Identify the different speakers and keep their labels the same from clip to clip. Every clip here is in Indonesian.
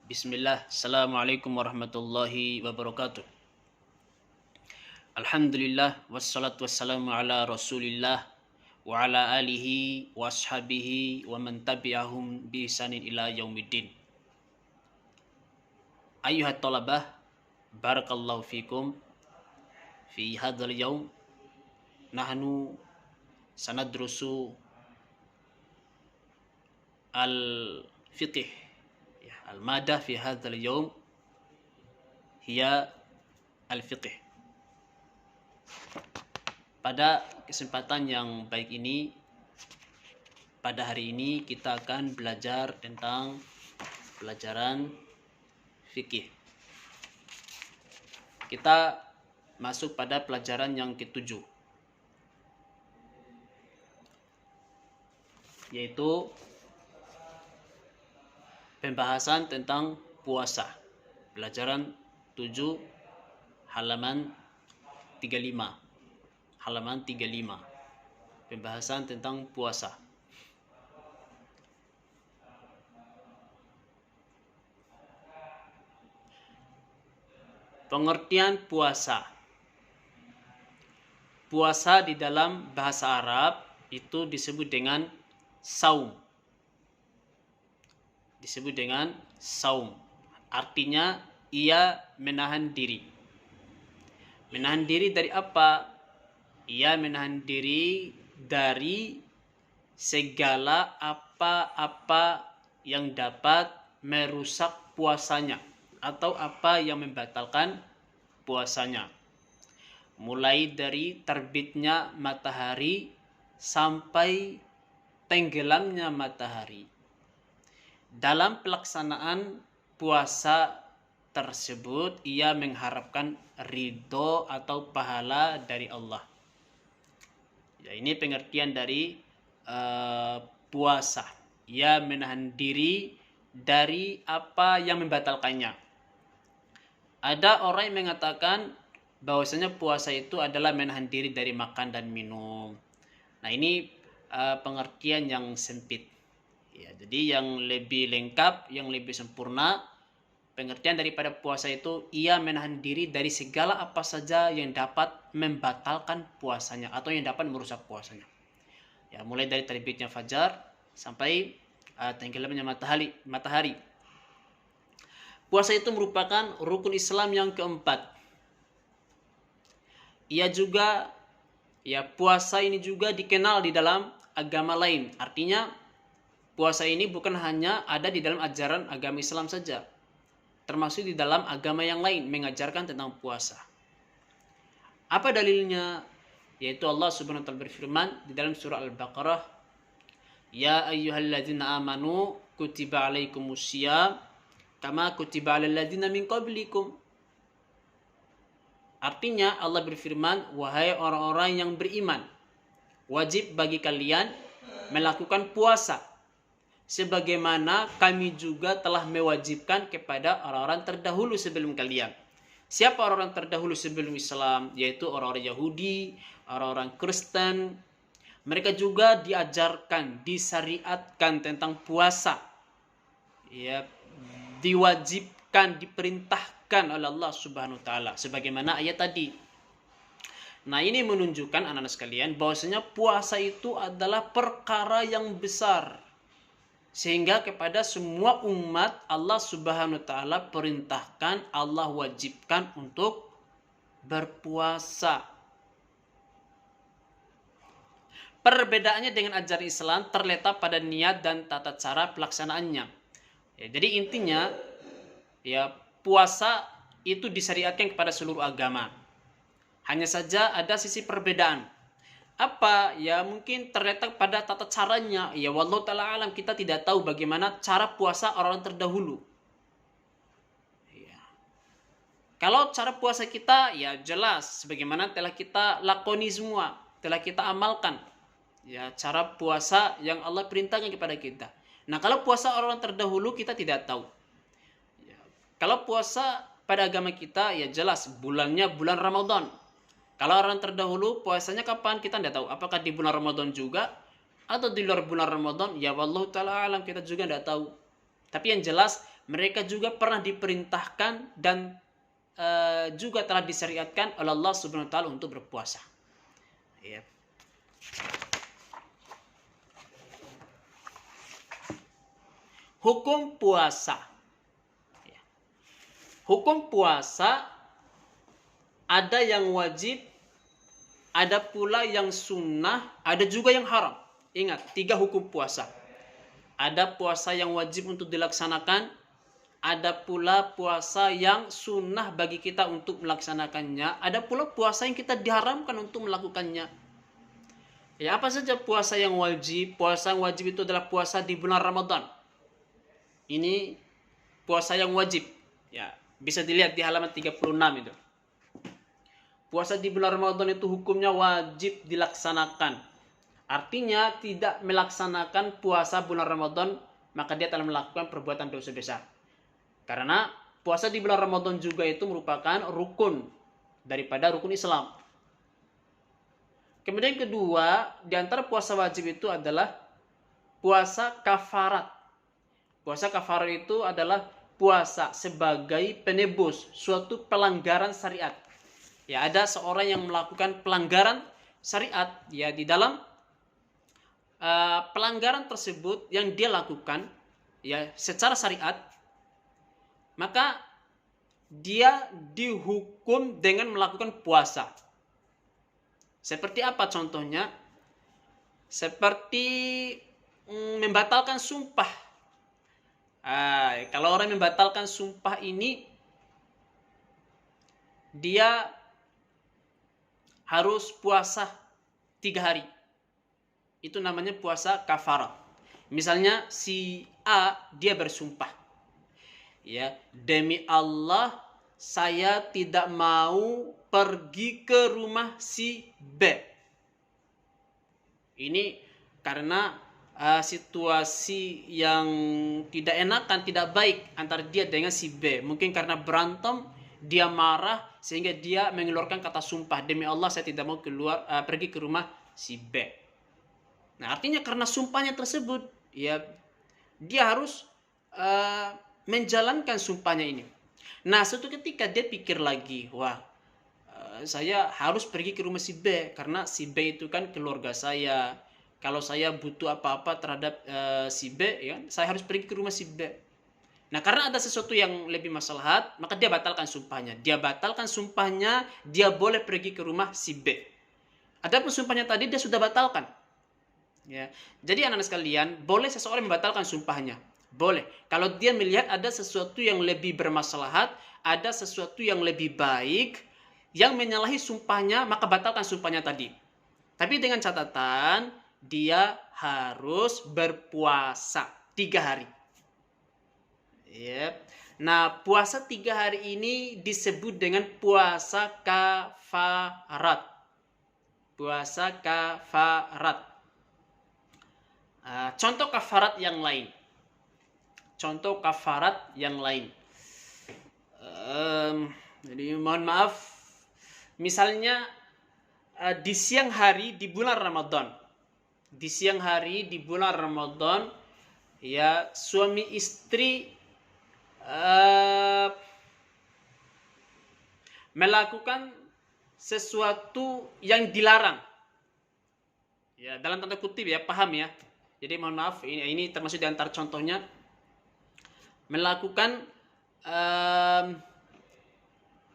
Speaker 1: Bismillah, Assalamualaikum warahmatullahi wabarakatuh. Alhamdulillah, wassalatu wassalamu ala rasulillah wa ala alihi wa ashabihi wa man tabi'ahum bi ihsanin ila yaumiddin. Ayyuhat talabah, barakallahu fikum fi hadzal yaum nahnu sanadrusu al-fiqh. Al-madah fi hadzal yaum hiya al-fiqh. Pada kesempatan yang baik ini, pada hari ini kita akan belajar tentang pelajaran fikih. Kita masuk pada pelajaran yang ketujuh, yaitu pembahasan tentang puasa. Pelajaran 7 halaman 35. Halaman 35. Pembahasan tentang puasa. Pengertian puasa. Puasa di dalam bahasa Arab itu disebut dengan saum. Disebut dengan saum. Artinya ia menahan diri. Menahan diri dari apa? Ia menahan diri dari segala apa-apa yang dapat merusak puasanya atau apa yang membatalkan puasanya. Mulai dari terbitnya matahari sampai tenggelamnya matahari. Dalam pelaksanaan puasa tersebut, ia mengharapkan ridho atau pahala dari Allah. Ya, ini pengertian dari puasa. Ia menahan diri dari apa yang membatalkannya. Ada orang yang mengatakan bahwasanya puasa itu adalah menahan diri dari makan dan minum. Nah, ini pengertian yang sempit. Ya, jadi yang lebih lengkap, yang lebih sempurna, pengertian daripada puasa itu ia menahan diri dari segala apa saja yang dapat membatalkan puasanya atau yang dapat merusak puasanya. Ya, mulai dari terbitnya fajar sampai tenggelamnya matahari. Puasa itu merupakan rukun Islam yang keempat. Puasa ini juga dikenal di dalam agama lain. Artinya puasa ini bukan hanya ada di dalam ajaran agama Islam saja, termasuk di dalam agama yang lain mengajarkan tentang puasa. Apa dalilnya? Yaitu Allah Subhanahu wa taala berfirman di dalam surah Al-Baqarah, "Ya ayyuhalladzina amanu kutiba alaikumusiyam kama kutiba alal ladzina min qablikum." Artinya Allah berfirman, "Wahai orang-orang yang beriman, wajib bagi kalian melakukan puasa sebagaimana kami juga telah mewajibkan kepada orang-orang terdahulu sebelum kalian." Siapa orang-orang terdahulu sebelum Islam? Yaitu orang-orang Yahudi, orang-orang Kristen. Mereka juga diajarkan, disyariatkan tentang puasa. Ya, diwajibkan, diperintahkan oleh Allah Subhanahu wa taala sebagaimana ayat tadi. Nah, ini menunjukkan anak-anak sekalian bahwasanya puasa itu adalah perkara yang besar. Sehingga kepada semua umat Allah Subhanahu wa taala perintahkan, Allah wajibkan untuk berpuasa. Perbedaannya dengan ajaran Islam terletak pada niat dan tata cara pelaksanaannya. Ya, jadi intinya ya puasa itu disyariatkan kepada seluruh agama. Hanya saja ada sisi perbedaan. Apa? Ya mungkin terletak pada tata caranya. Ya wallahu ta'ala alam, kita tidak tahu bagaimana cara puasa orang terdahulu. Ya. Kalau cara puasa kita ya jelas sebagaimana telah kita lakoni semua, telah kita amalkan. Ya, cara puasa yang Allah perintahkan kepada kita. Nah, kalau puasa orang terdahulu kita tidak tahu. Ya. Kalau puasa pada agama kita ya jelas bulannya bulan Ramadan. Kalau orang terdahulu puasanya kapan kita tidak tahu. Apakah di bulan Ramadan juga atau di luar bulan Ramadan? Ya wallahu taala alam, kita juga tidak tahu. Tapi yang jelas mereka juga pernah diperintahkan dan juga telah disyariatkan oleh Allah Subhanahu wa taala untuk berpuasa. Ya. Hukum puasa. Ya. Hukum puasa ada yang wajib, ada pula yang sunnah, ada juga yang haram. Ingat, 3 hukum puasa. Ada puasa yang wajib untuk dilaksanakan, ada pula puasa yang sunnah bagi kita untuk melaksanakannya, ada pula puasa yang kita diharamkan untuk melakukannya. Ya, apa saja puasa yang wajib? Puasa yang wajib itu adalah puasa di bulan Ramadan. Ini puasa yang wajib. Ya, bisa dilihat di halaman 36 itu. Puasa di bulan Ramadan itu hukumnya wajib dilaksanakan. Artinya tidak melaksanakan puasa bulan Ramadan, maka dia telah melakukan perbuatan dosa besar. Karena puasa di bulan Ramadan juga itu merupakan rukun daripada rukun Islam. Kemudian kedua, di antara puasa wajib itu adalah puasa kafarat. Puasa kafarat itu adalah puasa sebagai penebus suatu pelanggaran syariat. Ya, ada seorang yang melakukan pelanggaran syariat, ya, di dalam pelanggaran tersebut yang dia lakukan, ya, secara syariat, maka dia dihukum dengan melakukan puasa. Seperti apa contohnya? Seperti membatalkan sumpah. Kalau orang membatalkan sumpah ini, dia harus puasa 3 hari. Itu namanya puasa kafarat. Misalnya si A, dia bersumpah, ya, demi Allah saya tidak mau pergi ke rumah si B. Ini karena situasi yang tidak enakan, tidak baik antara dia dengan si B. Mungkin karena berantem, dia marah sehingga dia mengeluarkan kata sumpah, demi Allah saya tidak mau pergi ke rumah si B. Nah, artinya karena sumpahnya tersebut, ya, dia harus menjalankan sumpahnya ini. Nah, suatu ketika dia pikir lagi, wah, saya harus pergi ke rumah si B karena si B itu kan keluarga saya. Kalau saya butuh apa-apa terhadap si B, ya, saya harus pergi ke rumah si B. Nah, karena ada sesuatu yang lebih maslahat, maka dia batalkan sumpahnya. Dia batalkan sumpahnya, dia boleh pergi ke rumah si B. Adapun sumpahnya tadi dia sudah batalkan. Ya. Jadi anak-anak sekalian, boleh seseorang membatalkan sumpahnya. Boleh. Kalau dia melihat ada sesuatu yang lebih bermaslahat, ada sesuatu yang lebih baik, yang menyalahi sumpahnya, maka batalkan sumpahnya tadi. Tapi dengan catatan, dia harus berpuasa 3 hari. Yep. Nah, puasa 3 hari ini disebut dengan puasa kafarat. Puasa kafarat. Contoh kafarat yang lain. Contoh kafarat yang lain. Jadi mohon maaf. Misalnya di siang hari di bulan Ramadan. Di siang hari di bulan Ramadan, ya, suami istri melakukan sesuatu yang dilarang. Ya, dalam tanda kutip, ya, paham ya. Jadi mohon maaf, ini termasuk di antara contohnya. Melakukan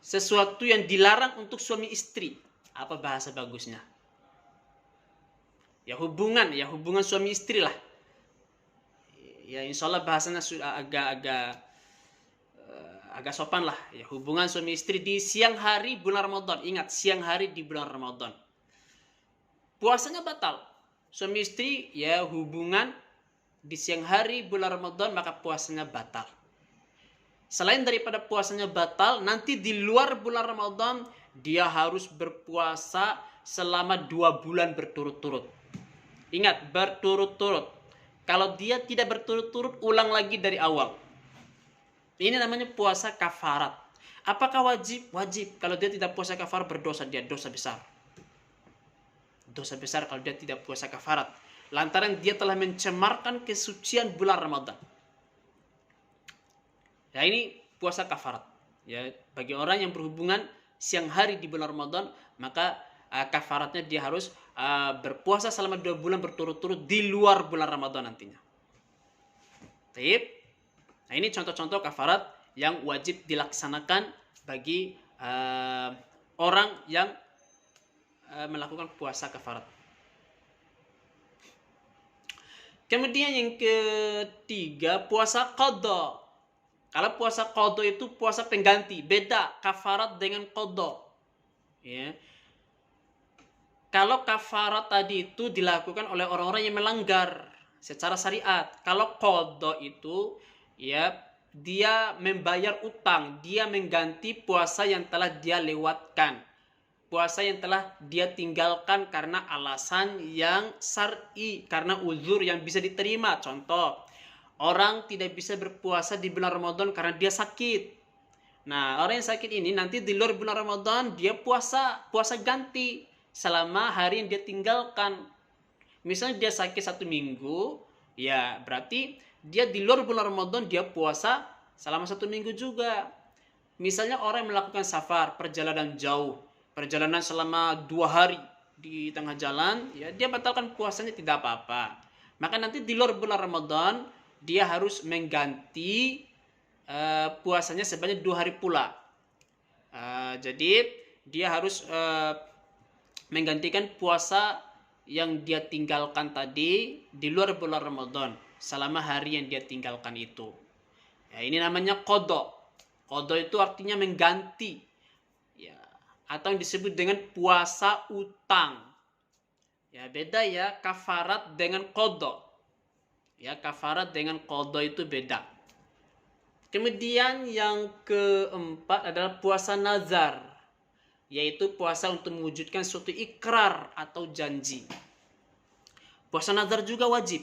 Speaker 1: sesuatu yang dilarang untuk suami istri. Apa bahasa bagusnya? Ya, hubungan suami istri lah. Ya, insya Allah bahasanya sudah agak sopan lah. Ya, hubungan suami istri di siang hari bulan Ramadan. Ingat, siang hari di bulan Ramadan. Puasanya batal. Suami istri, ya, hubungan di siang hari bulan Ramadan, maka puasanya batal. Selain daripada puasanya batal, nanti di luar bulan Ramadan dia harus berpuasa selama 2 bulan berturut-turut. Ingat, berturut-turut. Kalau dia tidak berturut-turut, ulang lagi dari awal. Ini namanya puasa kafarat. Apakah wajib? Wajib. Kalau dia tidak puasa kafarat, berdosa dia, dosa besar. Dosa besar kalau dia tidak puasa kafarat. Lantaran dia telah mencemarkan kesucian bulan Ramadan. Ya, ini puasa kafarat. Ya, bagi orang yang berhubungan siang hari di bulan Ramadan, maka kafaratnya dia harus berpuasa selama 2 bulan berturut-turut di luar bulan Ramadan nantinya. Taib. Nah, ini contoh-contoh kafarat yang wajib dilaksanakan bagi orang yang melakukan puasa kafarat. Kemudian yang ketiga, puasa qadha. Kalau puasa qadha itu puasa pengganti, beda kafarat dengan qadha. Ya. Kalau kafarat tadi itu dilakukan oleh orang-orang yang melanggar secara syariat. Kalau qadha itu ya dia membayar utang, dia mengganti puasa yang telah dia lewatkan. Puasa yang telah dia tinggalkan karena alasan yang syar'i, karena uzur yang bisa diterima. Contoh, orang tidak bisa berpuasa di bulan Ramadan karena dia sakit. Nah, orang yang sakit ini nanti di luar bulan Ramadan dia puasa ganti selama hari yang dia tinggalkan. Misalnya dia sakit 1 minggu, ya berarti dia di luar bulan Ramadan dia puasa selama 1 minggu juga. Misalnya orang yang melakukan safar, perjalanan jauh, perjalanan selama 2 hari di tengah jalan, ya dia batalkan puasanya tidak apa-apa. Maka nanti di luar bulan Ramadan dia harus mengganti puasanya sebanyak 2 hari pula. Jadi dia harus menggantikan puasa yang dia tinggalkan tadi di luar bulan Ramadan selama hari yang dia tinggalkan itu. Ya, ini namanya qadha. Qadha itu artinya mengganti. Ya, atau yang disebut dengan puasa utang. Ya, beda ya kafarat dengan qadha. Ya, kafarat dengan qadha itu beda. Kemudian yang keempat adalah puasa nazar, yaitu puasa untuk mewujudkan suatu ikrar atau janji. Puasa nazar juga wajib.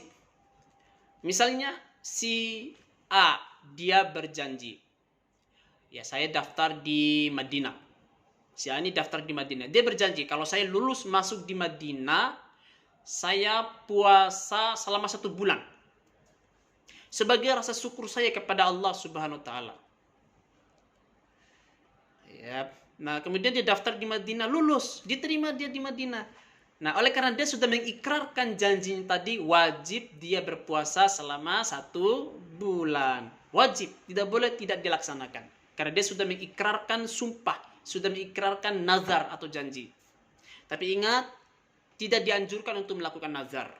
Speaker 1: Misalnya si A, dia berjanji, ya saya daftar di Madinah. Si A ini daftar di Madinah. Dia berjanji, kalau saya lulus masuk di Madinah, saya puasa selama 1 bulan. Sebagai rasa syukur saya kepada Allah Subhanahu wa taala. Ya. Nah, kemudian dia daftar di Madinah, lulus, diterima dia di Madinah. Nah, oleh karena dia sudah mengikrarkan janjinya tadi, wajib dia berpuasa selama 1 bulan. Wajib, tidak boleh tidak dilaksanakan. Karena dia sudah mengikrarkan sumpah, sudah mengikrarkan nazar atau janji. Tapi ingat, tidak dianjurkan untuk melakukan nazar.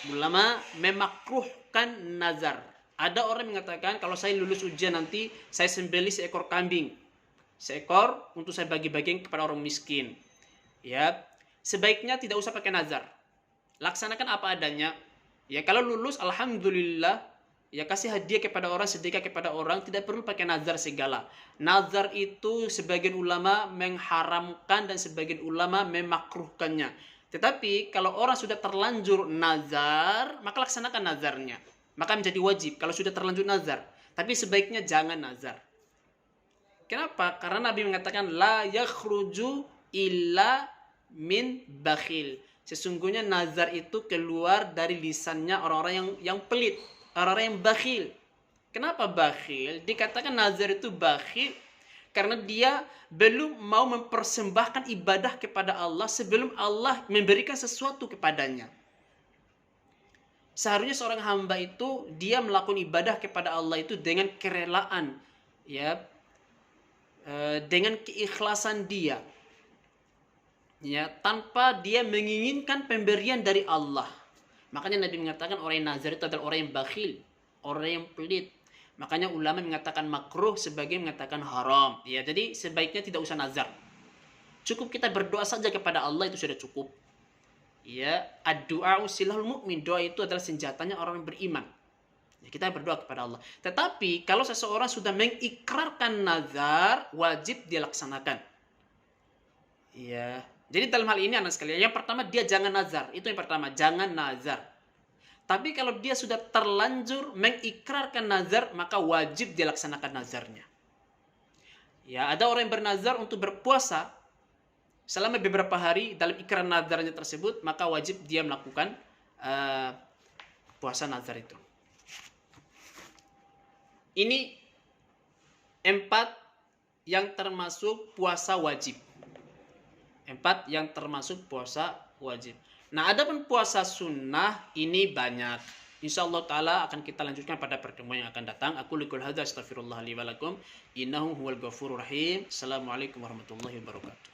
Speaker 1: Ulama memakruhkan nazar. Ada orang mengatakan kalau saya lulus ujian nanti saya sembelih seekor kambing, seekor untuk saya bagi-bagikan kepada orang miskin. Ya, sebaiknya tidak usah pakai nazar. Laksanakan apa adanya. Ya, kalau lulus alhamdulillah, ya kasih hadiah kepada orang, sedekah kepada orang, tidak perlu pakai nazar segala. Nazar itu sebagian ulama mengharamkan dan sebagian ulama memakruhkannya. Tetapi kalau orang sudah terlanjur nazar, maka laksanakan nazarnya. Maka menjadi wajib kalau sudah terlanjur nazar. Tapi sebaiknya jangan nazar. Kenapa? Karena Nabi mengatakan la yakhruju illa min bakhil. Sesungguhnya nazar itu keluar dari lisannya orang-orang yang pelit, orang-orang yang bakhil. Kenapa bakhil? Dikatakan nazar itu bakhil karena dia belum mau mempersembahkan ibadah kepada Allah sebelum Allah memberikan sesuatu kepadanya. Seharusnya seorang hamba itu dia melakukan ibadah kepada Allah itu dengan kerelaan, ya, dengan keikhlasan dia, ya, tanpa dia menginginkan pemberian dari Allah. Makanya Nabi mengatakan orang yang nazar itu adalah orang yang bakhil, orang yang pelit. Makanya ulama mengatakan makruh, sebagian mengatakan haram. Ya, jadi sebaiknya tidak usah nazar. Cukup kita berdoa saja kepada Allah itu sudah cukup. Ya, ad-du'a silahul mu'min. Doa itu adalah senjatanya orang yang beriman. Ya, kita berdoa kepada Allah. Tetapi kalau seseorang sudah mengikrarkan nazar, wajib dia laksanakan. Ya. Jadi dalam hal ini anak sekalian, yang pertama dia jangan nazar. Itu yang pertama, jangan nazar. Tapi kalau dia sudah terlanjur mengikrarkan nazar, maka wajib dia laksanakan nazarnya. Ya, ada orang yang bernazar untuk berpuasa selama beberapa hari, dalam ikrar nazarnya tersebut, maka wajib dia melakukan puasa nazar itu. Ini 4 yang termasuk puasa wajib. 4 yang termasuk puasa wajib. Nah, adapun puasa sunnah ini banyak. Insyaallah taala akan kita lanjutkan pada pertemuan yang akan datang. Aku liqul hadza astaghfirullah li wa lakum. Innahu huwal ghafurur rahim. Assalamualaikum warahmatullahi wabarakatuh.